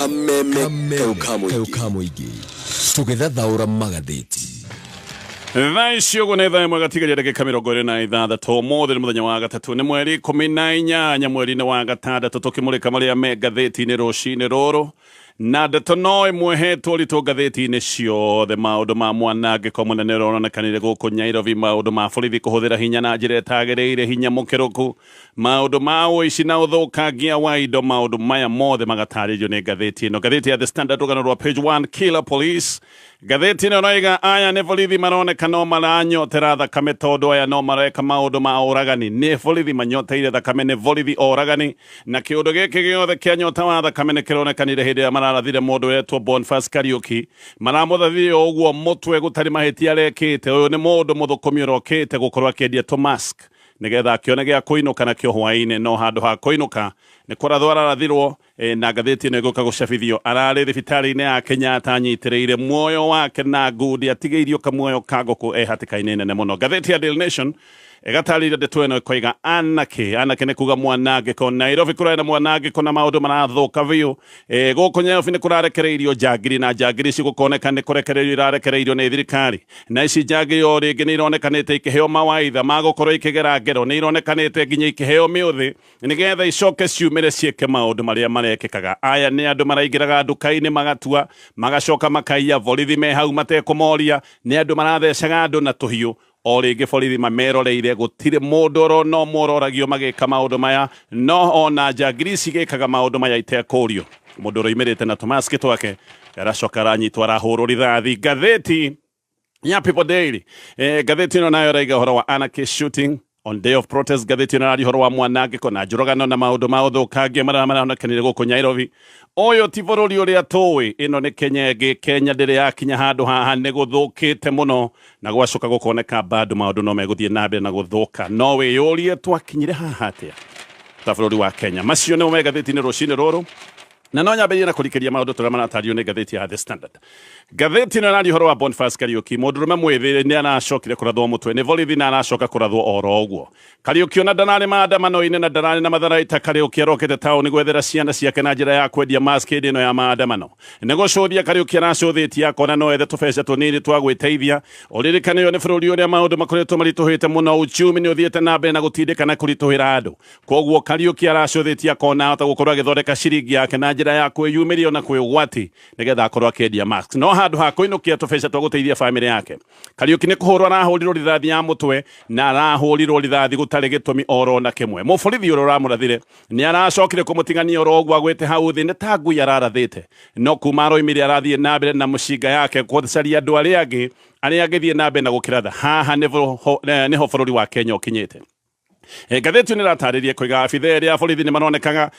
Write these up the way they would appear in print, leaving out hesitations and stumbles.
kameme kau igi tũgĩthathaũra magathĩti. Thaa icio gũ nĩ thaa ĩmwe gatigaria ndagĩka 26 ũmũthĩ nĩ mũthenya wa gatatũ nĩ mweri 18 mweri-inĩ wa gatandatũ tũkĩmũrĩka marĩa me ngathĩti-inĩ rũcinĩ rũrũ na ndeto no ĩmwe hetwo ritũ ngathĩti-inĩ ciothe maũndũ ma mwanangĩko mũnene ũronekanire gũkũ Nairobi, maũndũ ma borithi kũhũthĩra hinya na njĩra ĩtagĩrĩire, hinya mũkiruku, maũndũ ma ũici na ũthũkangia wa indo, maũndũ maya mothe magatarĩrio nĩ ngathĩti ĩno. Ngathĩti ya The Standard rũgano rwa page 1, Killer Police. Ngathĩti ĩno noiga aya nĩ borithi maroneka no maranyotera thakame tondũ aya no mareka maũndũ ma ũragani. Nĩ borithi manyoteire thakame, nĩ borithi oragani, na kĩũndũ gĩkĩ gĩothe kĩa nyota wa thakame nĩ kĩronekanire hĩndĩ ĩrĩa mararathire mũndũ wetwo Boniface Kariuki. Maramũthathire ũguo mũtwe gũtarĩ mahĩtia arekĩte. Ũyũ nĩ mũndũ mũthũkũmi ũrokĩte gũkorwo akĩendia tũmask nĩgetha akĩone gĩa kũinũka nakĩo hwaĩ-inĩ, no handũ ha kũinũka nĩ kũrathwo ararathirwo. Na ngathĩti ĩno ĩgũka gũcabithio ararĩ thibitarĩ-inĩ ya Kenyatta anyitĩrĩire muoyo wake na ngundi, atigĩirio kamuoyo ka ngũkũ hatĩka-inĩ nene mũno. Ngathĩti ya Daily Nation ĩgatarĩria ndeto ĩno ĩkoiga anake nĩ kuga mwanangĩko. Nairobi kũrarĩ na mwanangĩko na maũndũ marathũka biũ. Gũkũ Nairobi nĩ kũrarekereirio njangiri, na njangiri ici gũkoneka nĩ kũrekereirio irarekereirio nĩ thirikari, na ici njangiri o rĩngĩ nĩ ironekanĩte ikĩheo mawaitha ma gũkorwo ikĩgera ngero, nĩ ironekanĩte nginya ikĩheo mĩũthĩ nĩgetha icoke ciumĩre ciĩke maũndũ marĩa marekĩkaga. Aya nĩ andũ maraingĩraga nduka-inĩ magatua, magacoka makaiya, borithi me hau matekũmoria, nĩ andũ marathecaga andũ na tũhiũ. O rĩngĩ borithi mameroreire, gũtirĩ mũndũ orona ũmwe ũroragio magĩka maũndũ maya, no ona njangiri ici igĩkaga maũndũ maya itekũrio. Mũndũ ũroimĩrĩte na tũmaski twake aracoka aranyitwo arahũrwo rithathi. Ngathĩti ya People Daily, ngathĩti ĩno nayo ĩrauga ũhoro wa anarchist shooting on day of protest. Ngathĩti ĩno ĩraria ũhoro wa mwanangĩko na njũragano na maũndũ ma ũthũkangia marĩa maronekanire gũkũ Nairobi. Ũyũ ti bũrũri ũrĩa tũĩ, ĩno nĩ Kenya ĩngĩ. Kenya ndĩrĩ yakinya handũ haha, nĩ gũthũkĩte mũno na gwacoka gũkoneka bado maũndũ no megũthiĩ na mbere na gũthũka. No wĩyũrie twakinyire haha atĩa ta bũrũri wa Kenya? Macio nĩmo me ngathĩti-inĩ rũcinĩ rũrũ, na no nyambĩrĩrie na kũrikĩria maũndũ tũrĩa maratario nĩ ngathĩti ya The Standard. Ngathĩti ĩno ĩraria ũhoro wa Boniface Kariuki, mũndũrũme mwĩthĩ nĩ aracokire kũrathwo mũtwe nĩ borithi na aracoka kũrathwo oro ũguo. Kariuki ona ndararĩ maandamano-inĩ na ndararĩ na matharaita. Kariuki arokete taũni gwethera ciana ciake na njĩra ya kwendia mask hĩndĩ ĩno ya maandamano. Nĩ gũcũthia Kariuki aracũthĩtie akona no ethe tũbeca tũnini twa gwĩteithia. Ũririkanĩrio nĩ bũrũri ũrĩa maũndũ makoretwo maritũhĩte mũno, uchumi nĩ ũthiĩte na mbere na gũtindĩka na kũritũhĩra andũ. Koguo Kariuki aracũthĩtie akona ahota gũkorwo agĩthondeka ciringi yake na njĩra ya kwĩyumĩria na kwĩgwati nĩgetha akorwo akĩendia mask. No handũ ha kũinũkia tũbeca twa gũteithia bamĩrĩ yake, Kariuki nĩ kũhũrwo arahũrirwo rithathi ya mũtwe na arahũrirwo rithathi gũtarĩ gĩtũmi oro na kĩmwe. Mũborithi ũrĩa ũramũrathire nĩ aracokire kũmũtigania oro ũguo agwĩte hau thĩ, nĩ ta ngui ararathĩte, no kuma aroimire arathiĩ na mbere na mũcinga yake gũcaria andũ arĩa angĩ arĩa angĩthiĩ na mbere na gũkĩratha. Haha nĩho bũrũri wa Kenya ũkinyĩte. Ngathĩti nĩ ĩratarĩria koiga abitha erĩ a borithi nĩ maronekaga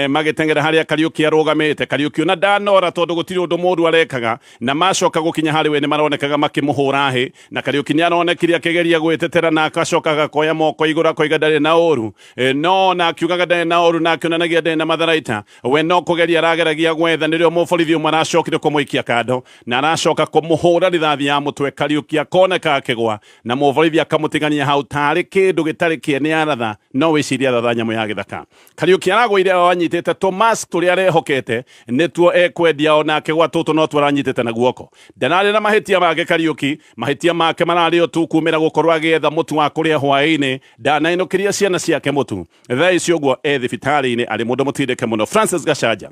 magĩteng'era harĩa Kariuki arũgamĩte. Kariuki ona ndanora tondũ gũtirĩ ũndũ mũũru arekaga, na macoka gũkinya harĩ we nĩ maronekaga makĩmũhũra hĩ, na Kariuki nĩ aronekire akĩgeria gwĩtetera na agacoka agakoya moko igũrũ akoiga ndarĩ na ũru, no na akiugaga ndarĩ na ũru na akĩonanagia ndarĩ na matharaita. We no kũgeria arageragia gwetha, nĩrĩo mũborithi ũmwe aracokire kũmũikia kando na aracoka kũmũhũra rithathi ya mũtwe. Kariuki akoneka akĩgwa na mũborithi akamũtigania hau tarĩ kĩndũ gĩtarĩ nĩ aratha, no wĩciria aratha nyamũ ya gĩthaka. Kariuki aragũire anyitĩte tũmask tũrĩa arehokete nĩtuo ekwendia, onake gwa tũtũ no tuo aranyitĩte na guoko. Ndararĩ na mahĩtia make Kariuki, mahĩtia make mararĩ o tu kumĩra gũkorwo agĩetha mũtu wa kũrĩa hwaĩ-inĩ. Ndanainũkĩria ciana ciake mũtu. Thaa ici ũguo thibitarĩ-inĩ arĩ mũndũ mũtindĩke mũno. Francis Gachanja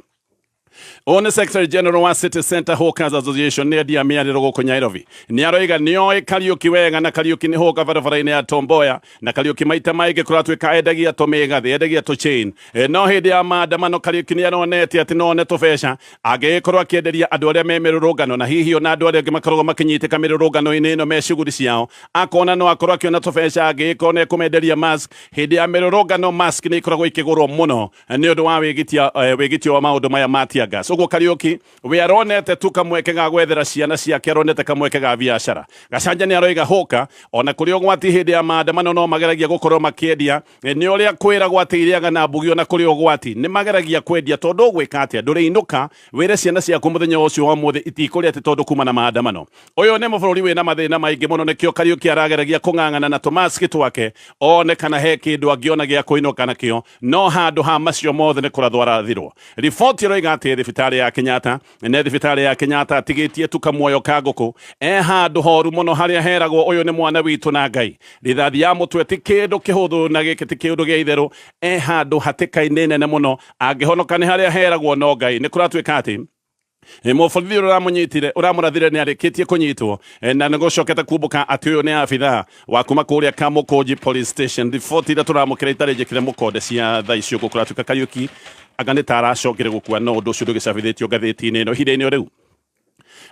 One Secretary General wa City Center Hawkers Association nĩ endia mĩarĩro gũkũ Nairobi. Nĩ aroiga nĩoĩ Kariuki wega, na Kariuki nĩ hũka barabara-inĩ ya Tom Mboya, na Kariuki maita maingĩ kũratuĩka endagia tũmĩgathĩ, endagia tũchain. No hĩndĩ ya maandamano Kariuki nĩ aronete atĩ no one tũbeca angĩgĩkorwo akĩenderia andũ arĩa me mĩrũrũngano, na hihi ona andũ arĩa angĩ makoragwo makĩnyitĩka mĩrũrũngano-inĩ ĩno me cuguri ciao. Akona no akorwo akĩona tũbeca angĩgĩkorwo nĩ ekũmenderia mask. Hĩndĩ ya mĩrũrũngano mask nĩ ikoragwo ikĩgũrwo mũno nĩ ũndũ wa wĩgitio wa maũndũ maya ma tear gas. Ũguo Kariuki we aronete tu kamweke ga gwethera ciana ciake, aronete kamweke ga biacara. Gachanja nĩ aroiga hũka ona kũrĩ ũgwati hĩndĩ ya maandamano no mageragia gũkorwo makĩendia. Nĩ ũrĩa kwĩragwo atĩ iriaga na mbugi ona kũrĩ ũgwati nĩ mageragia kwendia, tondũ ũgwĩka atĩa ndũrĩinũka wĩre ciana ciaku mũthenya ũcio wa mũthĩ itikũrĩa atĩ tondũ kuma na maandamano. Ũyũ nĩ mũbũrũri wĩna mathĩna maingĩ mũno, nĩkĩo Kariuki arageragia kũng'ang'ana na tũmaski twake one kana he kĩndũ angĩona gĩa kũinũka nakĩo, no handũ ha macio mothe nĩ kũrathwo arathirwo. Riboti ĩroiga atĩrĩ nĩ thibitarĩ ya Kenyatta nĩ thibitarĩ ya Kenyatta atigitie tu kamuoyo ka ngũkũ handũ horu mũno harĩa heragwo ũyũ nĩ mwana witũ na Ngai rithathi ya mũtwe ti kĩndũ kĩhũthũ na gĩkĩ ti kĩndũ gĩa itherũ handũ hatĩka-inĩ nene mũno angĩhonoka nĩ harĩa heragwo no Ngai nĩ kũratuĩka atĩ mũborithi ũramũrathire nĩ arĩkĩtie kũnyitwo na nĩ gũcokete kumbũka atĩ ũyũ nĩ abithaa wa kuma kũrĩa Kamũkũnji police station riboti iria tũramũkĩra itarĩ njĩkĩre mũkonde cia thaa icio gũkũratuĩka Kariuki anga nĩ ta aracokire gũkua no ũndũ ũcio ndũgĩcabithĩtio ngathĩti-inĩ ĩno ihinda-inĩ rĩu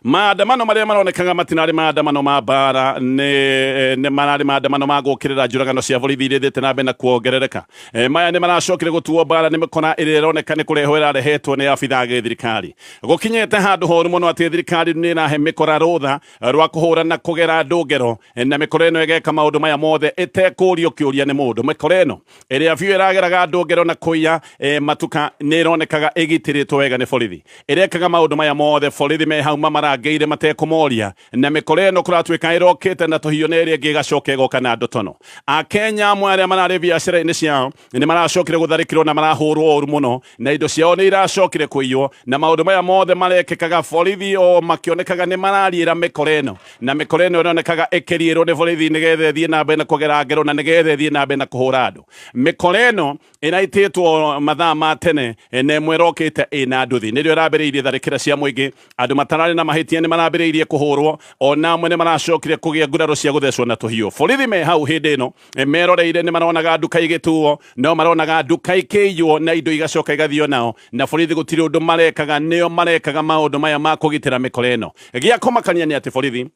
maandamano marĩa maronekaga matinarĩ maandamano ma mbara nĩ mararĩ maandamano ma gũkĩrĩra njũragano cia borithi iria ithiĩte na mbere na kuongerereka maya nĩ maracokire gũtuo mbara nĩ mĩkora ĩrĩa ĩroneka nĩ kũrehwo ĩrarehetwo nĩ abithaa gĩthirikari gũkinyĩte handũ horu mũno atĩ thirikari nĩ ĩrahe mĩkora rũtha rwa kũhũra na kũgera andũ ngero na mĩkora ĩno ĩgeka maũndũ maya mothe ĩtekũũrio kĩũria nĩ mũndũ mĩkora ĩno ĩrĩa biũ ĩrageraga andũ ngero na kũiya matuka nĩ ĩronekaga ĩgitĩrĩtwo wega nĩ borithi ĩrekaga maũndũ maya mothe borithi me hau marangĩire matekũmoria na mĩkora ĩno kũratuĩka ĩrokĩte na tũhiũ na ĩrĩa ĩngĩ ĩgacoka ĩgoka na andũ tono akenya amwe arĩa mararĩ biacara-inĩ ciao nĩ maracokire gũtharĩkĩrwo na marahũrwo ũru mũno na indo ciao nĩ iracokire kũiywo na maũndũ maya mothe marekĩkaga borithi o makĩonekaga nĩ marariĩra mĩkora ĩno na mĩkora ĩno ĩronekaga ĩkĩriĩrwo nĩ borithi nĩgetha ĩthiĩ na mbere na kũgera ngero na nĩgetha ĩthiĩ na mbere na kũhũra andũ mĩkora ĩno ĩraitĩtwo mathaa ma tene na ĩmwe ĩrokĩte ĩna nduthi nĩrĩo ĩrambĩrĩirie tharĩkĩra cia mũingĩ andũ matararĩ na mahĩtia nĩ marambĩrĩirie kũhũrwo ona amwe nĩ maracokire kũgĩa nguraro cia gũthecwo na tũhiũ borithi me hau hĩndĩ ĩno meroreire nĩ maronaga nduka igĩtuo no maronaga nduka ikĩiywo na indo igacoka igathio nao na borithi gũtirĩ ũndũ marekaga nĩo marekaga maũndũ maya ma kũgitĩra mĩkora ĩno gĩa kũmakania nĩ atĩ borithi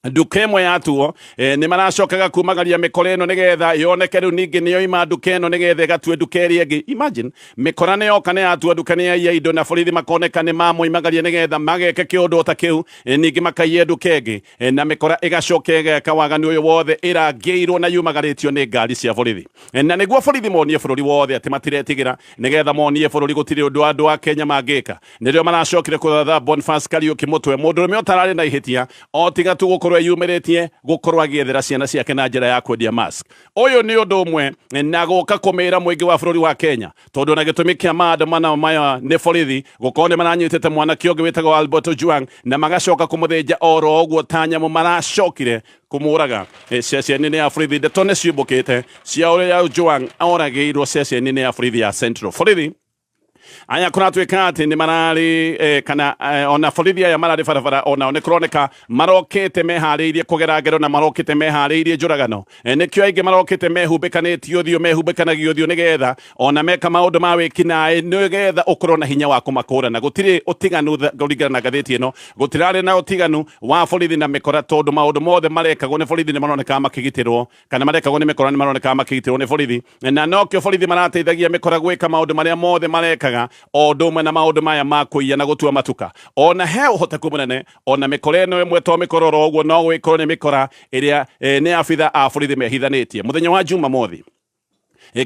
nduka ĩmwe yatuo nĩ maracokaga kumagaria mĩkora ĩno nĩgetha yoneke rĩu ningĩ nĩyo ima nduka ĩno nĩgetha ĩgatue nduka ĩrĩa ĩngĩ imagine mĩkora nĩ yoka nĩ yatua nduka nĩ yaiya indo na borithi makoneka nĩ mamoimagaria nĩgetha mageke kĩũndũ ta kĩu ningĩ makaiya nduka ĩngĩ na mĩkora ĩgacoka ĩgeka waganu ũyũ wothe ĩrangĩirwo na yumagarĩtio nĩ ngari cia borithi na nĩguo borithi monie bũrũri wothe atĩ matiretigĩra nĩgetha monie bũrũri gũtirĩ ũndũ andũ a Kenya mangĩka nĩrĩo maracokire kũthatha Boniface Kariuki mũtwe mũndũ ũrũme ũtararĩ na ihĩtia o tiga tu gũkorwo eyumĩrĩtie gũkorwo agĩethera ciana ciake na njĩra ya kwendia mask ũyũ nĩ ũndũ ũmwe na gũka kũmĩra mũingĩ wa bũrũri wa Kenya tondũ na gĩtũmi kĩa maandamano maya nĩ borithi gũkorwo nĩ maranyitĩte mwanake ũngĩ wĩtagwo Albert Ojwang na magacoka kũmũthĩnja oro ũguo ta nyamũ maracokire kũmũraga ceceni-inĩ ya borithi ndeto nĩ ciumbũkĩte cia ũrĩa Ojwang oragĩirwo ceceni-inĩ ya borithi ya Central borithi aya kũratuĩka atĩ nĩ mararĩ kana ona borithi aya mararĩ barabara ona nĩ kũroneka marokĩte meharĩirie kũgera ngero na marokĩte meharĩirie njũragano nĩkĩo aingĩ marokĩte mehumbĩkanĩtie ũthiũ mehumbĩkanagia ũthiũ nĩgetha ona meka maũndũ ma wĩkinaĩ nĩgetha ũkorwo na hinya wa kũmakũrana gũtirĩ ũtiganu kũringana na ngathĩti ĩno gũtirarĩ na ũtiganu wa borithi na mĩkora tondũ maũndũ mothe marekagwo nĩ borithi nĩ maronekaga makĩgitĩrwo kana marekagwo nĩ mĩkora nĩ maronekaga makĩgitĩrwo nĩ borithi na nokĩo borithi marateithagia mĩkora gwĩka maũndũ marĩa mothe marekaga o ũndũ ũmwe na maũndũ maya ma kũiya na gũtua matuka ona he ũhoteku mũnene ona mĩkora ĩno ĩmwe to mĩkora oro ũguo no gwĩkorwo nĩ mĩkora ĩrĩa nĩ abithaa a borithi mehithanĩtie mũthenya wa Jumamothi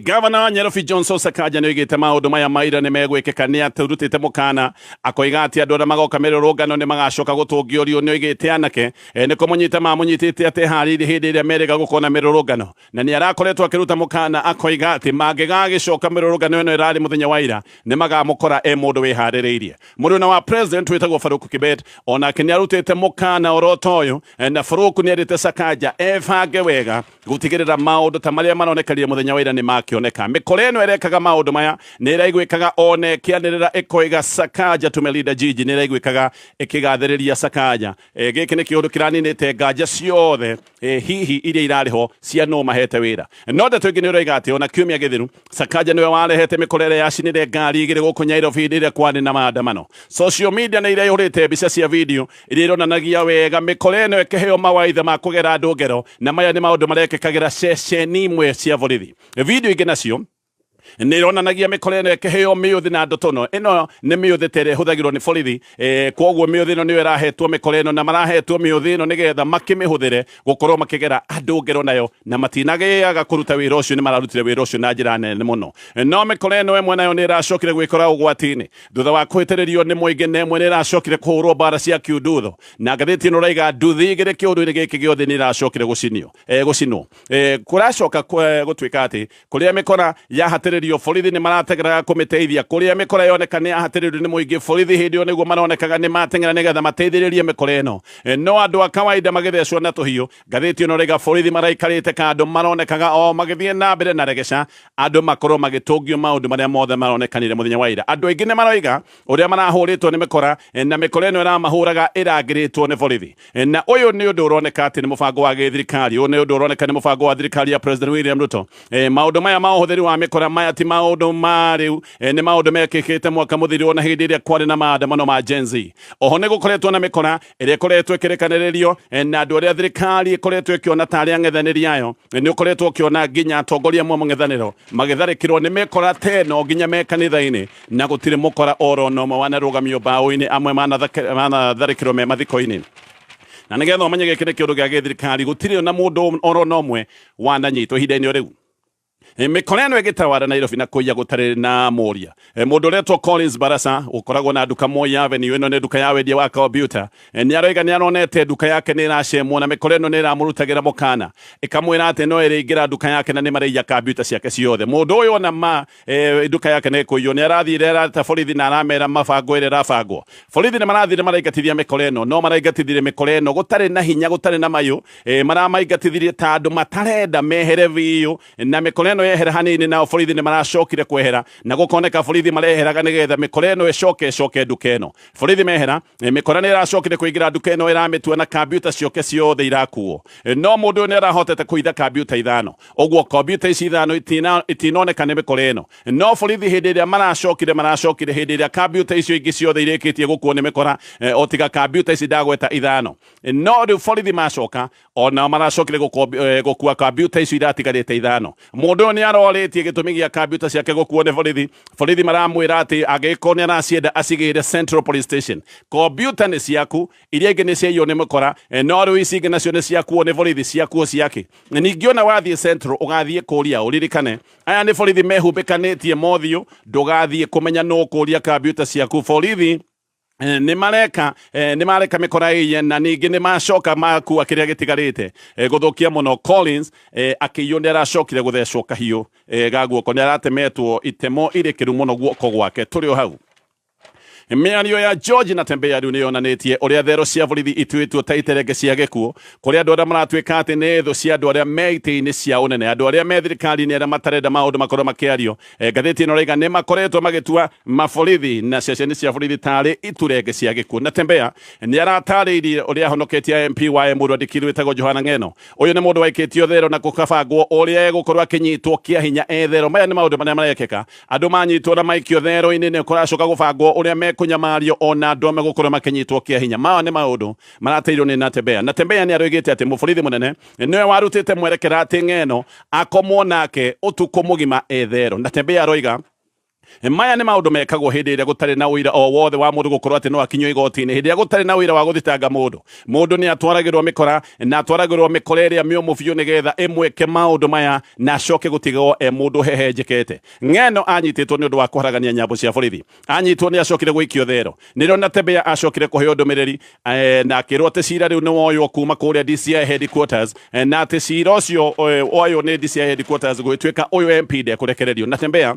Gavana wa Nairobi Johnson Sakaja nĩ oigĩte maũndũ maya maira nĩ megwĩkĩka nĩ atũrutĩte mũkana akoiga atĩ andũ arĩa magoka mĩrũrũngano nĩ magacoka gũtũngĩũrio nĩ oigĩte anake nĩ kũmũnyita mamũnyitĩte atĩ harĩire hĩndĩ ĩrĩa merĩga gũkorwo na mĩrũrũngano na nĩ arakoretwo akĩruta mũkana akoiga atĩ mangĩgagĩcoka mĩrũrũngano ĩno ĩrarĩ mũthenya wa ira nĩ magamũkora mũndũ wĩharĩrĩirie mũrũna wa president wĩtagwo Farouk Kibet onake nĩ arutĩte mũkana oro ta ũyũ na Farouk nĩ erĩte Sakaja ebange wega gũtigĩrĩra maũndũ ta marĩa maronekanire mũthenya wa ira nĩ makĩoneka mĩkora ĩno ĩrekaga maũndũ maya nĩ ĩraigwĩkaga ona ĩkĩanĩrĩra ĩkoiga Sakaja tumelinda jiji nĩ ĩraigwĩkaga ĩkĩgathĩrĩria Sakaja gĩkĩ nĩ kĩũndũ kĩraninĩte nganja ciothe hihi iria irarĩho cia nũ mahete wĩra no ndeto ĩngĩ nĩ ũroiga atĩ ona kiumia gĩthiru Sakaja nĩwe warehete mĩkora ĩrĩa yacinire ngari igĩrĩ gũkũ Nairobi hĩndĩ ĩrĩa kwarĩ na maandamano social media nĩ iraihũrĩte mbica cia video iria ironanagia wega mĩkora ĩno ĩkĩheo mawaitha ma kũgera andũ ngero na maya nĩ maũndũ marekĩkagĩra ceceni imwe cia borithi video ingĩ nacio nĩ ironanagia mĩkora ĩno ĩkĩheo mĩũthĩ na ndotono ĩno nĩ mĩũthĩ ta ĩrĩa ĩhũthagĩrwo nĩ borithi koguo mĩũthĩ ĩno nĩyo ĩrahetwo mĩkora ĩno na marahetwo mĩũthĩ ĩno nĩgetha makĩmĩhũthĩre gũkorwo makĩgera andũ ngero nayo na matinagĩaga kũruta wĩra ũcio nĩ mararutire wĩra ũcio na njĩra nene mũno no mĩkora ĩno ĩmwe nayo nĩ ĩracokire gwĩkora ũgwati-inĩ thutha wa kũhĩtĩrĩrio nĩ mũingĩ na ĩmwe nĩ ĩracokire kũhũrwo mbara cia kiundutho na ngathĩti ĩno ũraiga nduthi igĩrĩ kĩũndũ-inĩ gĩkĩ gĩothe nĩ ĩracokire gũcinwo kũracoka gũtuĩka atĩ kũrĩa mĩkora yahatĩrĩrio kurathikiririo borithi ni marategeraga kumiteithia kuria mikora yoneka ni ahatiririo ni muingi borithi hindi niguo maronekaga ni matengera nigetha mateithiririe mikora eno no andu a kawaida magithecwo na tuhiu ngathiti ino rega borithi maraikarite kando maronekaga o magithie na mbere na regesha andu makorwo magitungio maundu maria mothe maronekanire muthenya wa ira andu aingi ni maroiga uria marahuritwo ni mikora na mikora eno iramahuraga irangiritwo ni borithi na uyu ni undu uroneka ati ni mubango wa githirikari uyu ni undu uroneka ni mubango wa thirikari ya President William Ruto maundu maya ma uhuthiri wa mikora maya ti maundu ma riu ni maundu mekikite mwaka muthiri ona hindi iria kwari na maandamano ma Gen Z oho ni gukoretwo na mikora iria ikoretwo ikirikanirio na andu aria thirikari ikoretwo ikiona tari ang'ethaniri yayo ni ukoretwo ukiona nginya atongoria amwe mung'ethaniro magitharikirwo ni mikora teno nginya me kanitha-ini na gutire mukora oro no wanarugamio bao-ini amwe manatharikirwo me mathiko-ini na nigetha umenye giki ni kiundu gia githirikari gutire na mundu oro nomwe wananyitwo ihinda-ini riu mikora eno igitawara Nairobi na kuya gutare na moria mundu retwo Collins Barasa ukoragwo na duka moya avenue ino ni duka ya wendia wa computer ni aroiga ni aronete duka yake ni iracemwo na mikora eno ni iramurutagira mukana ikamwira ati no iringira duka yake na ni maraiya computer ciake ciothe mundu uyu ona duka yake ni kuyo ni arathire arata borithi na aramera mabango ire rabangwo borithi ni marathire maraigatithia mikora eno no maraigatithire mikora eno gutare na hinya gutare na mayu maramaigatithirie ta andu matarenda mehere biu na mikora eno yehera hanini na borithi ni maracokire kwehera na gukoneka borithi mareheraga nigetha mikora eno icoke duka eno borithi mehera mikora ni iracokire kuingira duka eno iramitua na computer cioke ciothe irakuo no mundu ni arahotete kuitha computer ithano oguo computer ici ithano itinoneka ni mikora eno no borithi hindi iria maracokire hindi iria computer icio ingi ciothe irikitie gukuo ni mikora otiga computer ici ndagweta ithano no riu borithi macoka ona maracokire gukua computer icio iratigarite ithano mundu ni aroritie gitumi gia computer ciake gukuo ni borithi maramwira ati agiko ni aracienda acigire Central Police Station computer ni ciaku iria ingi ni ciayo ni mikora no riu ici ingi nacio ni ciakuo ni borithi ciakuo ciake ningi ona wathie Central ugathie kuria uririkane aya ni borithi mehumbikanitie mothiu ndugathie kumenya no kuria computer ciaku borithi ni mareka mikora iye na ningi ni macoka makua kiria gitigarite guthukia muno Collins akiyo ni aracokire guthecwo kahiu gaguoko ni aratemetwo itemo irikiru muno guoko gwake turi o hau miario ya George na tembea riu ni yonanitie uria thero cia borithi ituitwo ta iterenge cia gikuo kuria andu aria maratwika ati ni thu cia andu aria meiti-ini cia unene andu aria me thirikari-ini aria matarenda maundu makorwo makiario ngathiti ino raiga ni makoretwo magitua maborithi na ceceni cia borithi tari iturenge cia gikuo na tembea ni aratariirie uria ahonoketie MP wa mundu andikirwo witagwo Johana Ng'eno uyu ni mundu waikitio thero na gukabangwo uria egukorwo akinyitwo kia hinya thero maya ni maundu maria marekeka andu manyitwo na maikio thero-ini ni kuracoka gubangwo uria kunyamario ona andu ame gukorwo makinyitwo kia hinya mao ni maundu marateirwo ni na tembea ni aroigite ati muborithi munene niwe warutite mwerekera ati Ng'eno akomwo nake utuko mugima thero na tembea aroiga maya ni maundu mekagwo hindi iria gutari na uira o wothe wa mundu gukorwo ati no akinyo igoti-ini hindi iria gutari na uira wa guthitanga mundu ni atwaragirwo mikora na atwaragirwo mikora iria miomu biu nigetha imweke maundu maya na acoke gutigwo mundu hehenjekete Ng'eno anyititwo ni undu wa kuharagania nyambo cia borithi anyitwo ni acokire gwikio thero nirio na tembea acokire kuheo ndumiriri na akirwo ati cira riu ni woywo kuma kuria DCI headquarters na ati cira ucio woywo ni DCI headquarters gwitwika uyu MP ndekurekererio na tembea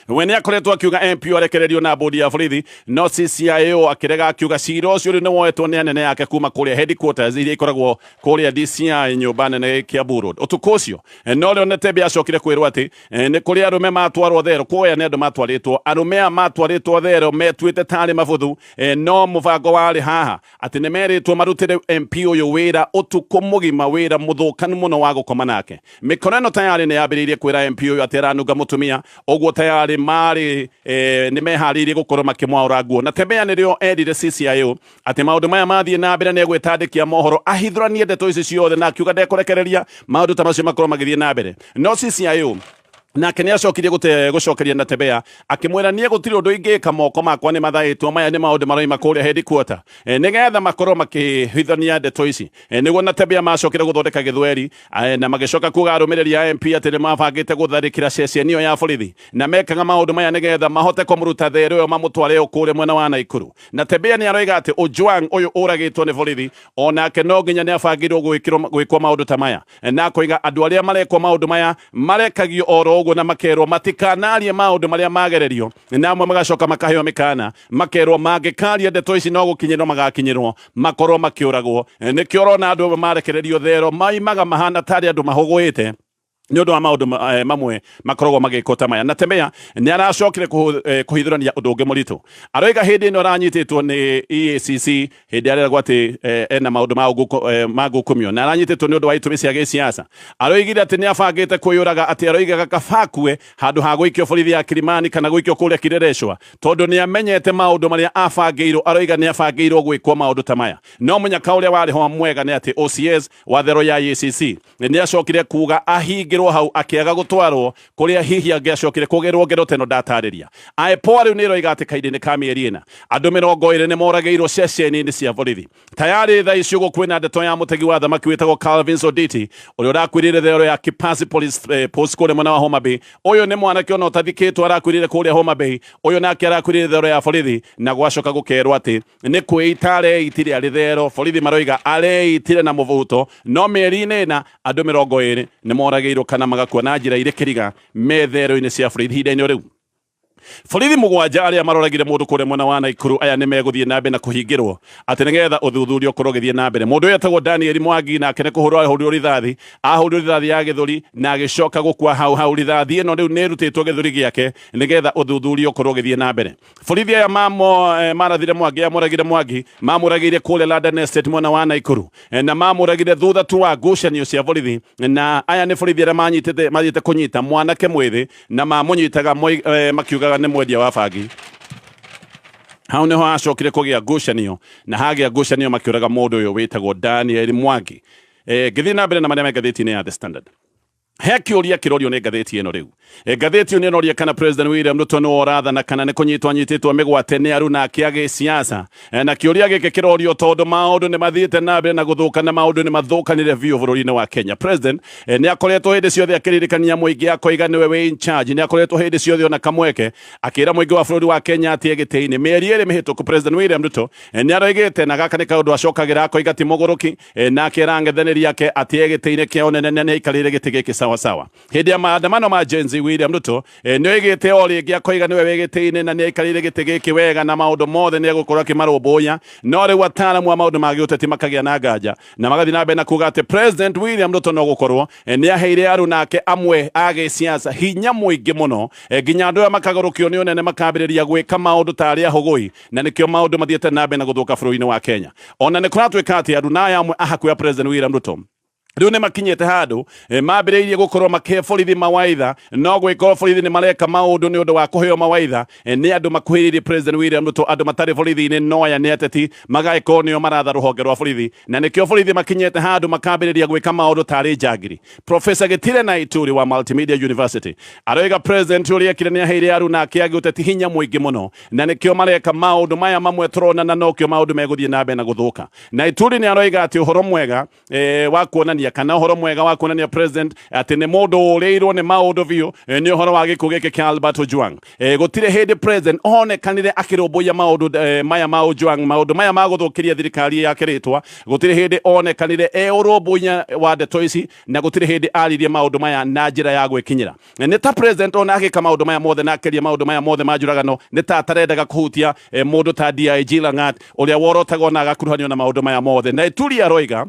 Wene akoretwo akiuga MP arekererio na bodi ya borithi no CCIO akirega akiuga cira ucio ni woetwo ni anene yake kuma kuria headquarters iria ikoragwo kuria DCI nyumba nene Kiambu Road utuko ucio no rio Netebe acokire kwirwo ati ni kuria arume matwarwo thero kuoya ni andu matwaritwo arume matwaritwo thero metwite tari mabuthu no mubango wari haha ati ni meritwo marutire MP uyu wira utuko mugima wira muthukanu muno wa gukoma nake mikora ino tayari ni yambiriirie kwira MP uyu ati aranunga mutumia oguo tayari mari ni meharirie gukorwo makimwaura nguo na tembea nirio erire CCIO ati maundu maya mathie na mbere ni egwitandikia mohoro ahithuranie ndeto ici ciothe na akiuga ndekurekereria maundu ta macio makorwo magithie na mbere no CCIO nake ni acokirie gucokeria na tembea akimwira nie gutiri undu ingika moko makwa ni mathaitwo maya ni maundu maroima kuria headquarter nigetha makorwo makihithania ndeto ici niguo na tembea macokire guthondeka githweri na magicoka kuga arumiriri ya MP ati ni mabangite gutharikira ceceni iyo ya borithi na mekaga maundu maya nigetha mahote kumuruta thero iyo mamutware kuria mwena wa Naikuru na tembea ni aroiga ati Ojwang uyu uragitwo ni borithi onake no nginya ni abangirwo gwikwo maundu ta maya na koiga andu aria marekwo maundu maya marekagio oro ũguo na makerwo matikanarie maũndũ marĩa magererio na amwe magacoka makaheo mĩkana makerwo mangĩkaria ndeto ici no gũkinyĩrwo magakinyĩrwo makorwo makĩũragwo nĩkĩo ũrona andũ marekererio thero maimaga mahana tarĩ andũ mahũgũĩte nĩ ũndũ wa maũndũ mamwe makoragwo magĩkwo ta maya na Tembea nĩ aracokire kũhithũrania ũndũ ũngĩ mũritũ aroiga hĩndĩ ĩno aranyitĩtwo nĩ EACC hĩndĩ areragwo atĩ ena maũndũ ma ngũkũmio na aranyitĩtwo nĩ ũndũ wa itũmi cia gĩsiasa aroigire atĩ nĩ abangĩte kwĩyũraga atĩ aroigaga kabakue handũ ha gũikio borithi ya Kilimani kana gũikio kũrĩa Kirereshwa tondũ nĩ amenyete maũndũ marĩa abangĩirwo aroiga nĩ abangĩirwo gwĩkwo maũndũ ta maya no mũnyaka ũrĩa warĩ ho mwega nĩ atĩ OCS wa thero ya EACC nĩ acokire kuga ahinge hau akiaga gutwarwo kuria hihi angiacokire kugerwo ngero teno ndatarĩria IPOA rĩu nĩ roiga atĩ kahinda-inĩ ka mĩeri ĩna andũ 20 nĩ moragĩirwo ceceni-inĩ cia borithi tayari thaa icio kwĩna ndeto ya mũtegi wa thamaki wĩtagwo Calvin Oditi ũrĩa ũrakuĩrĩire thero ya Kipasi Police Post kũrĩa mwena wa Homa Bay ũyũ nĩ mwanake ona ũtathikĩtwo arakuĩrĩire kũrĩa Homa Bay ũyũ nake arakuĩrĩire thero ya borithi na gwacoka gũkerwo atĩ nĩ kwĩita areitire arĩ thero borithi maroiga areitire na mũvuto no mĩeri-inĩ ĩna andũ 20 nĩ moragĩirwo kana magakua na njĩra irĩ kĩriga methero-inĩ cia borithi ihinda-inĩ rĩu borithi mũgwanja arĩa maroragire mũndũ kũrĩa mwena wa Naikuru aya nĩ megũthiĩ na mbere na kũhingĩrwo atĩ nĩgetha ũthuthuria ũkorwo ũgĩthiĩ na mbere mũndũ ũyũ etagwo Daniel Mwangi nake nĩ kũhũrwo rithathi ahũrwo rithathi ya gĩthũri na agĩcoka gũkua hau rithathi ĩno rĩu nĩ ĩrutĩtwo gĩthũri gĩake nĩgetha ũthuthuria ũkorwo ũgĩthiĩ na mbere borithi aya marathire Mwangi amũragire Mwangi mamũragĩire kũrĩa London Estate mwena wa Naikuru na mamũragire thutha tu wa ngucanio cia borithi na aya nĩ borithi arĩa mathiĩte kũnyita mwanake mwĩthĩ na mamũnyitaga makiugaga nĩ mwendia wa bangi hau nĩho acokire kũgĩa ngucanio na hagĩa ngucanio makĩũraga mũndũ ũyũ wĩtagwo Daniel Mwangi ngĩthiĩ na mbere na marĩa me ngathĩti-inĩ ya The Standard he kĩũria kĩrorio nĩ ngathĩti ĩno rĩu ngathĩti ĩno ĩroria kana President William Ruto nĩ worathana kana nĩ kũnyitwo anyitĩtwo mĩgwate nĩ aru nake agĩsiasa na kĩũria gĩkĩ kĩrorio tondũ maũndũ nĩ mathiĩte na mbere na gũthũka na maũndũ nĩ mathũkanire biũ bũrũri-inĩ wa Kenya President nĩ akoretwo hĩndĩ ciothe akĩririkania mũingĩ akoiga nĩwe wĩ in charge nĩ akoretwo hĩndĩ ciothe ona kamweke akĩra mũingĩ wa bũrũri wa Kenya atĩ gĩtĩ-inĩ mĩeri ĩrĩ mĩhĩtũku President William Ruto nĩ aroigĩte na gaka nĩ kaũndũ acokagĩra akoiga ti mũgũrũki nake arang'ethanĩria ake atĩ gĩtĩ-inĩ kĩao nene nĩ aikarĩire gĩtĩ gĩkĩ sawa sawa hĩndĩ ya maandamano ma Gen Z William Ruto nĩ oigĩte o rĩngĩ akoiga nĩwe wĩ gĩtĩ-inĩ na nĩ aikarĩire gĩtĩ gĩkĩ wega na maũndũ mothe nĩ egũkorwo akĩmarũmbũiya no rĩu ataaramu a maũndũ ma gĩũteti makagĩa na nganja na magathiĩ na mbere na kuuga atĩ President William Ruto no gũkorwo nĩ aheire aru nake amwe a gĩsiasa hinya mũingĩ mũno nginya andũ aya makagarũkio nĩ ũnene makambĩrĩria gwĩka maũndũ ta arĩa hũgũi na nĩkĩo maũndũ mathiĩte na mbere na gũthũka bũrũri-inĩ wa Kenya ona nĩ kũratuĩka atĩ andũ naya amwe a hakuhĩ a President William Ruto rĩu nĩ makinyĩte handũ mambĩrĩirie gũkorwo makĩhe borithi mawaitha no gwĩkorwo borithi nĩ mareka maũndũ nĩ ũndũ wa kũheo mawaitha nĩ andũ makuhĩrĩirie President William Ruto andũ matarĩ borithi-inĩ no aya nĩ ateti magagĩkorwo nĩo maratha rũhonge rwa borithi na nĩkĩo borithi makinyĩte handũ makambĩrĩria gwĩka maũndũ tarĩ njangiri Professor Gitire Naituri wa Multimedia University aroiga President ũrĩa ekire nĩ aheire aru nake agĩũteti hinya mũingĩ mũno na nĩkĩo mareka maũndũ maya mamwe tũrona na nokĩo maũndũ megũthiĩ na mbere na gũthũka Naituri nĩ aroiga atĩ ũhoro mwega wa kuonania kana ũhoro mwega wa kuonania President atĩ nĩ mũndũ ũrĩirwo nĩ maũndũ biũ nĩ ũhoro wa gĩkuũ gĩkĩ kĩa Albert Ojwang gũtirĩ hĩndĩ President onekanire akĩrũmbũiya maũndũ maya ma Ojwang maũndũ maya ma gũthũkĩria thirikari yake rĩtwa gũtirĩ hĩndĩ onekanire ũrũmbũiya wa ndeto ici na gũtirĩ hĩndĩ aririe maũndũ maya na njĩra ya gwĩkinyĩra nĩ ta President ona agĩka maũndũ maya mothe na akĩria maũndũ maya mothe ma njũragano nĩ ta atarendaga kũhutia mũndũ ta DIG Langat ũrĩa worotagwo na agakuruhanio na maũndũ maya mothe na Ituri aroiga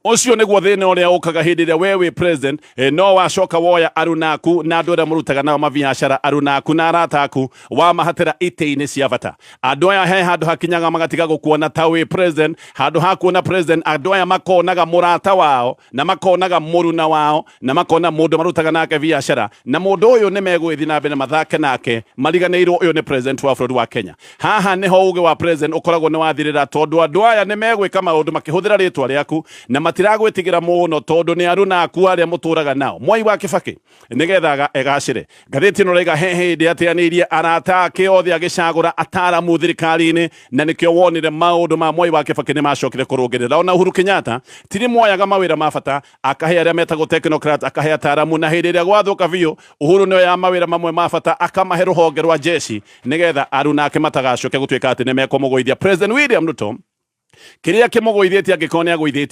ũcio nĩguo thĩna ũrĩa ũkaga hĩndĩ ĩrĩa we wĩ President no wacoka woya arunaku na andũ arĩa mũrutaga nao mabiacara arunaku na arata aku wamahatĩra itĩ-inĩ cia bata andũ aya he handũ hakinyaga magatiga gũkuona ta wĩ President handũ ha kuona President andũ aya makonaga mũrata wao na makonaga mũruna wao na makona mũndũ marutaga nake biacara na mũndũ ũyũ nĩ megũgĩthiĩ na mbere mathake nake mariganĩirwo ũyũ nĩ President wa bũrũri wa Kenya haha nĩho ũgĩ wa President ũkoragwo nĩ wathirĩra tondũ andũ aya nĩ megwĩka maũndũ makĩhũthĩra rĩtwa rĩaku na matiragwĩtigĩra mũno tondũ nĩ aru naku arĩa mũtũraga nao Mwai wa Kibaki nĩgetha egacĩre ngathĩti ĩno raiga he hĩndĩ ateanĩirie arata ake othe agĩcagũra ataaramu thirikari-inĩ na nĩkĩo wonire maũndũ ma Mwai wa Kibaki nĩ macokire kũrũngĩrĩra ona Uhuru Kenyatta tiri moyaga mawĩra ma bata akahe arĩa metagwo technocrat akahe ataaramu na hĩndĩ ĩrĩa gwathũka biũ Uhuru nĩwe ya mawĩra mamwe ma bata akamahe rũhonge rwa jeshi nĩgetha aru nake matagacoke gũtuĩka atĩ nĩ mekũmũgũithia President William Ruto kiria kimuguithĩtie angĩkorwo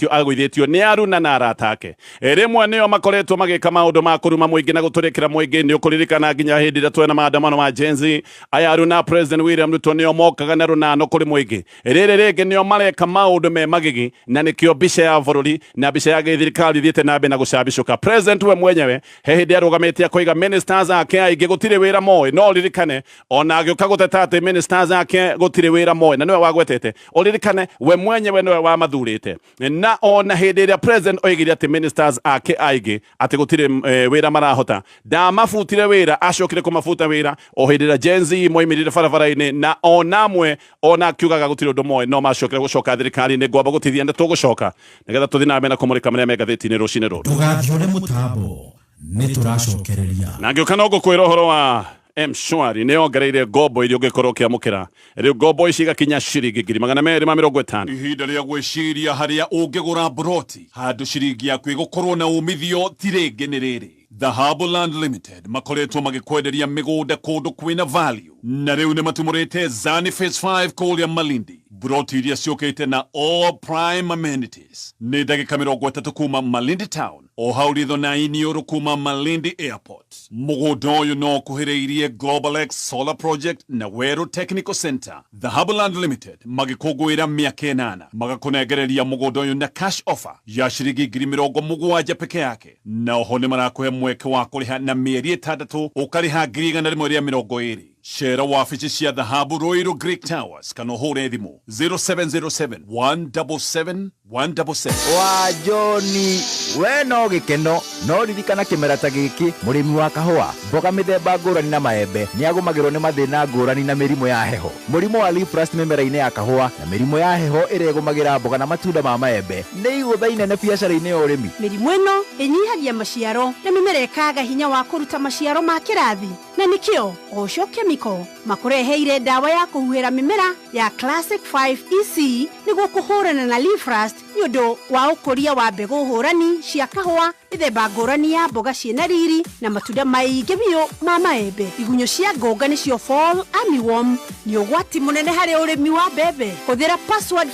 agũithĩtio nĩ aruna na arata ake rĩmwe nĩo makoretwo magĩka maũndũ ma kũruma mũingĩ na gũtũrĩkĩra mũingĩ nĩ ũkũririkana nginya hĩndĩ ĩrĩa twena maandamano ma Gen Z aya aruna President William Ruto nĩo mokaga na runano kũrĩ mũingĩ rĩrĩ rĩngĩ nĩo mareka maũndũ me magigi na nĩkĩo mbica ya bũrũri na mbica ya gĩthirikari thiĩte na mbere na gũcambicũka President we mwenyewe he hĩndĩ arũgamĩte akauga ministers ake aingĩ gũtirĩ wĩra moĩ no ririkane ona agĩũka gũteta atĩ ministers ake gũtirĩ wĩra moĩ na nĩwe wagwetete ũririkane we mwenyewe nĩwe wamathurĩte na ona hĩndĩ ĩrĩa President oigire atĩ ministers ake aingĩ atĩ gũtirĩ wĩra marahota ndamabutire wĩra acokire kũmabuta wĩra o hĩndĩ ĩrĩa Gen Z moimirire barabara-inĩ na ona amwe ona akiugaga gũtirĩ ũndũ moĩ no macokire gũcoka thirikari-inĩ ngwamba gũtithia nĩ tũgũcoka nĩgetha tũthiĩ na mbere na kũmũrĩka marĩa me ngathĩti-inĩ rũcinĩ rũrũ tũgathiore mũtambo nĩ tũracokereria na ngĩũka no ngũkwĩra ũhoro wa M-Shwari nĩ ongereire ngombo iria ũngĩkorwo ũkĩamũkĩra rĩu ngombo ici igakinya ciringi 250,000 ihinda rĩa gwĩciria harĩa ũngĩgũra broti handũ ciringi yaku ĩgũkorwo na umithio ti rĩngĩ nĩ rĩrĩ Dhahabu Land Limited makoretwo magĩkwenderia mĩgũnda kũndũ kwĩna value na rĩu nĩ matumũrĩte Zani Phase 5 kũrĩa Malindi broti iria ciũkĩte na all prime amenities nĩ ndagĩka 30 kuma Malindi Town o hau ritho na iniũrũ kuma Malindi Airport mũgũnda ũyũ no kuhĩrĩirie Global X Solar Project na Weru Technical Center Dhahabu Land Limited magĩkũngũĩra mĩaka 8 magakũnengereria mũgũnda ũyũ na cash offer ya ciringi 70,000 peke yake na oho nĩ marakũhe mweke wa kũrĩha na mĩeri 6 ũkarĩha 120,000 Share wafici cia Dhahabu Royal Greek Towers kana hore thimũ 0707 177 177 wa Joni we no gĩkeno no ririkana kĩmera ta gĩkĩ mũrĩmi wa kahũa mboga mĩthemba ngũrani na maembe nĩ agũmagĩrwo nĩ mathĩna ngũrani na mĩrimũ ya heho mũrimũ wa leaf rust mĩmera-inĩ ya kahũa na mĩrimũ ya heho ĩrĩa ĩgũmagĩra mboga na matunda ma maembe nĩ igũtha inene biacara-inĩ ya ũrĩmi mĩrimũ ĩno ĩnyihagia maciaro na mĩmera ĩkaga hinya wa kũruta maciaro ma kĩrathi na nĩkĩo Osho Chemical makũreheire ndawa ya kũhuhĩra mĩmera ya Classic 5 EC nĩguo kũhũrana na leaf rust nĩ ũndũ wa ũkũria wa mbegũ hũrani cia kahũa mĩthemba ngũrani ya mboga ciĩna riri na matunda maingĩ biũ ma maembe igunyũ cia ngũnga nĩcio fall armyworm nĩ ũgwati mũnene harĩ ũrĩmi wa mbembe hũthĩra password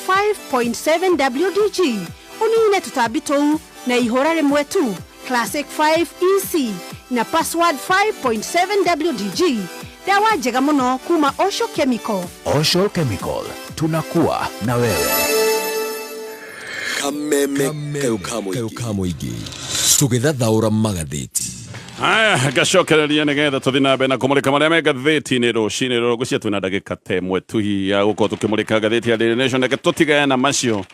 5.7 WDG ũnine tũtambi tũu na ihũra rĩmwe tu Classic 5 EC na password 5.7 WDG dawa njega mũno kuma Osho Chemical. Osho Chemical tunakuwa na wewe kameme kaũkamũingĩ tũgĩthathaũra magathĩti haya gacokereria nĩgetha tũthiĩ na mbere na kũmũrĩka marĩa me ngathĩti-inĩ rũcinĩ rũrũ gũcia twĩna ndagĩka ta ĩmwe tu ya gũkorwo tũkĩmũrĩka ngathĩti ya Daily Nation reke tũtigane macio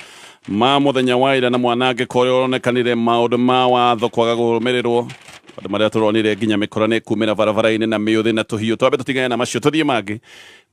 ma mũthenya wa ira na mwanangĩko ũrĩa ũronekanire maũndũ ma watho kwaga kũrũmĩrĩrwo andũ marĩa tũronire nginya mĩkora nĩ kumĩra barabara-inĩ na mĩũthĩ na tũhiũ twambe tũtigane na macio tũthiĩ mangĩ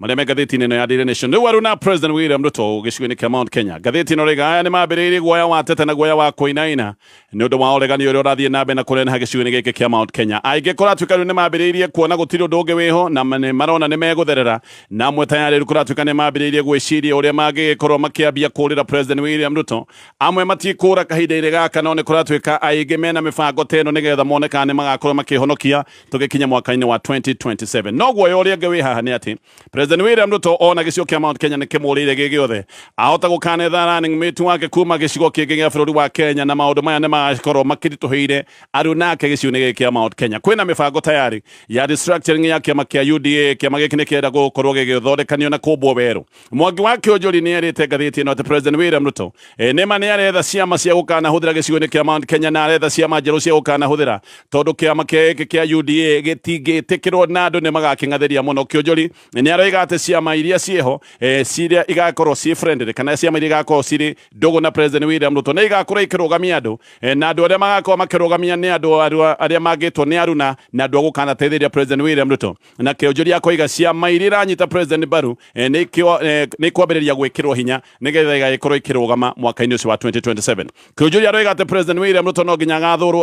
marĩa me ngathĩti-inĩ ĩno ya Daily Nation rĩu aruna President William Ruto gĩcigo-inĩ kĩa Mount Kenya ngathĩti ĩno rĩga aya nĩ mambĩrĩirie guoya wa tete na guoya wa kũinaina nĩ ũndũ wa ũregani ũrĩa ũrathiĩ na mbere na kũreha gĩcigo-inĩ gĩkĩ kĩa Mount Kenya aingĩ kũratuĩka rĩu nĩ mambĩrĩirie kuona gũtirĩ ũndũ ũngĩ wĩho na marona nĩ megũtherera na amwe tayari rĩu kũratuĩka nĩ mambĩrĩirie gwĩciria ũrĩa mangĩgĩkorwo makĩambia kũrĩra President William Ruto amwe matikũra kahinda-inĩ gaka no nĩ kũratuĩka aingĩ mena mĩbango ta ĩno nĩgetha mone kana nĩ magakorwo makĩhonokia tũgĩkinya mwaka-inĩ wa 2027 no guoya ũrĩa ũngĩ wĩ haha nĩ atĩ President William Ruto ona gĩcigo kĩa Mount Kenya nĩ kĩmũrĩire gĩ gĩothe ahota gũkanetha running mate wake kuma gĩcigo kĩngĩ gĩa bũrũri wa Kenya na maũndũ maya nĩ magakorwo makĩritũhĩire aruna ake gĩcigo-inĩ gĩkĩ kĩa Mount Kenya kwĩna mĩbango tayari ya restructuring ya kĩama kĩa UDA kĩama gĩkĩ nĩ kĩenda gũkorwo gĩgĩthondekanio na kũmbwo werũ Mwangi wa Kĩonjũri nĩ erĩte ngathĩti ĩno atĩ President William Ruto nĩma nĩ aretha ciama cia gũkanahũthĩra gĩcigo-inĩ kĩa Mount Kenya na aretha ciama njerũ cia gũkanahũthĩra tondũ kĩama gĩkĩ kĩa UDA gĩtingĩtĩkĩrwo na andũ nĩ magakĩng'athĩria mũno Kĩonjũri nĩ aroiga atĩ ciama iria ciĩho ciria igakorwo ci friendly kana ciama iria igakorwo cirĩ ndogo na President William Ruto nĩ igakorwo ikĩrũgamia andũ na andũ arĩa magakorwo makĩrũgamia nĩ andũ arĩa mangĩtwo nĩ aruna na andũ agũkana teithĩria President William Ruto na Kĩonjũri akoiga ciama iria iranyita President Baru nĩ kwambĩrĩria gwĩkĩrwo hinya nĩgetha igagĩkorwo ikĩrũgama mwaka-inĩ ũcio wa 2027 Kĩonjũri aroiga atĩ President William Ruto no nginya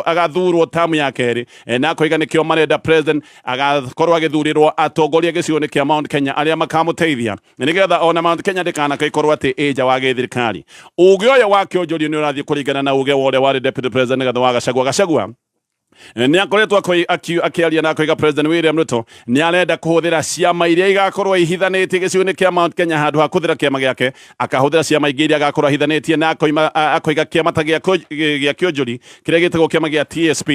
agathurwo tamu ya kerĩ na akoiga nĩkĩo marenda President agakorwo agĩthurĩrwo atongoria gĩcigo-inĩ kĩa Mount Kenya arĩa makamũteithia nĩgetha ona Mount Kenya ndĩkanagĩkorwo atĩ ĩnja wa gĩthirikari ũgĩ ũyũ wa Kĩonjũri nĩ ũrathiĩ kũringana na ũgĩ wa ũrĩa warĩ Deputy President nĩgetha wa Gachagua nä akoretwo akiaria na akoiga President William Ruto nä arenda kũhũthĩra ciama iria igakorwo ihithanĩtie gĩcigo-inĩ kĩa Mount Kenya handũ ha kũhũthĩra kĩama gĩake akahũthĩra ciama ingĩ iria agakorwo ahithanĩtie na akoiga kĩama ta gĩa kĩonjũri kĩrĩa gĩtagwo kĩama gĩa TSP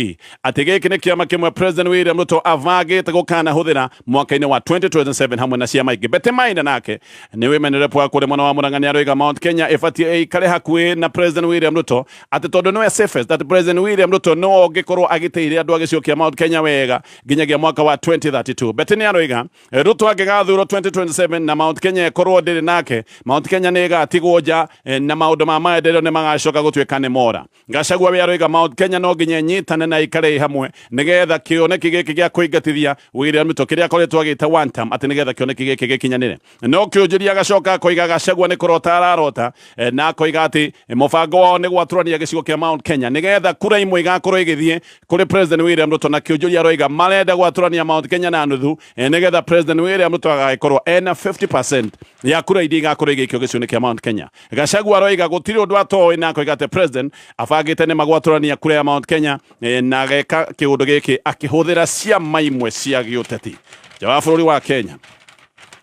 atĩ gĩkĩ nĩ kĩama kĩmwe President William Ruto avangĩte gũkanahũthĩra mwaka-inĩ wa 2027 hamwe na ciama ingĩ Bete Maina nake nĩ wĩmenerepo wa kũrĩ mwena wa Murang'a nĩ aroiga Mount Kenya ĩbatiĩ ĩikare hakuhĩ na President William Ruto atĩ tondũ nĩwe safest that President William Ruto no angĩkorwo agĩteithĩrĩria andũ a gĩcigo kĩa Mount Kenya wega nginyagia mwaka wa 2032 Bete nĩ aroiga Ruto angĩgathurwo 2027 na Mount Kenya ĩkorwo ndĩrĩ nake Mount Kenya nĩ ĩgatigwo nja na maũndũ ma maendeleo nĩ magacoka gũtuĩka nĩ mora Gachagua we aroiga Mount Kenya no nginya nyitane na ikare hamwe nĩgetha kĩoneki gĩkĩ gĩa kũingatithia William Ruto kĩrĩa akoretwo agĩta one term atĩ nĩgetha kĩoneki gĩkĩ gĩkinyanĩre no kĩũnjũria agacoka akoiga Gachagua nĩ kũrota ararota na akoiga atĩ mũbango wao nĩ gwatũrania gĩcigo kĩa Mount Kenya nĩgetha kura imwe igakorwo igĩthiĩ kũrĩ President William Ruto na kĩũnjũria aroiga marenda gwatũrania Mount Kenya na nuthu nĩgetha President William Ruto agagĩkorwo ena 50% ya kura iria igakorwo igĩikio gĩcigo-inĩ kĩa Mount Kenya Gachagua aroiga gũtirĩ ũndũ atoĩ na akoiga atĩ President abangĩte nĩ magwatũrania kura ya Mount Kenya na ageka kĩũndũ gĩkĩ akĩhũthĩra ciama imwe cia gĩũteti nja wa bũrũri wa Kenya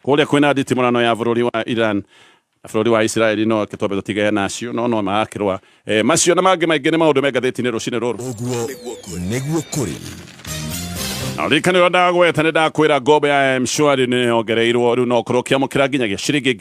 kũrĩa kwĩna nditimũrano ya bũrũri wa Iran na bũrũri wa Israeli no kĩtwambe tũtigane nacio no marakĩrũa macio na mangĩ maingĩ nĩ maũndũ me ngathĩti-inĩ rũcinĩ rũrũ ũguo nĩguo kũrĩ Arikanĩrwo ndagweta nĩ ndakwĩra ngombo ya M-Shwari nĩ yongereirwo rĩu no kũrwo kĩamũkĩra nginyagia ciringi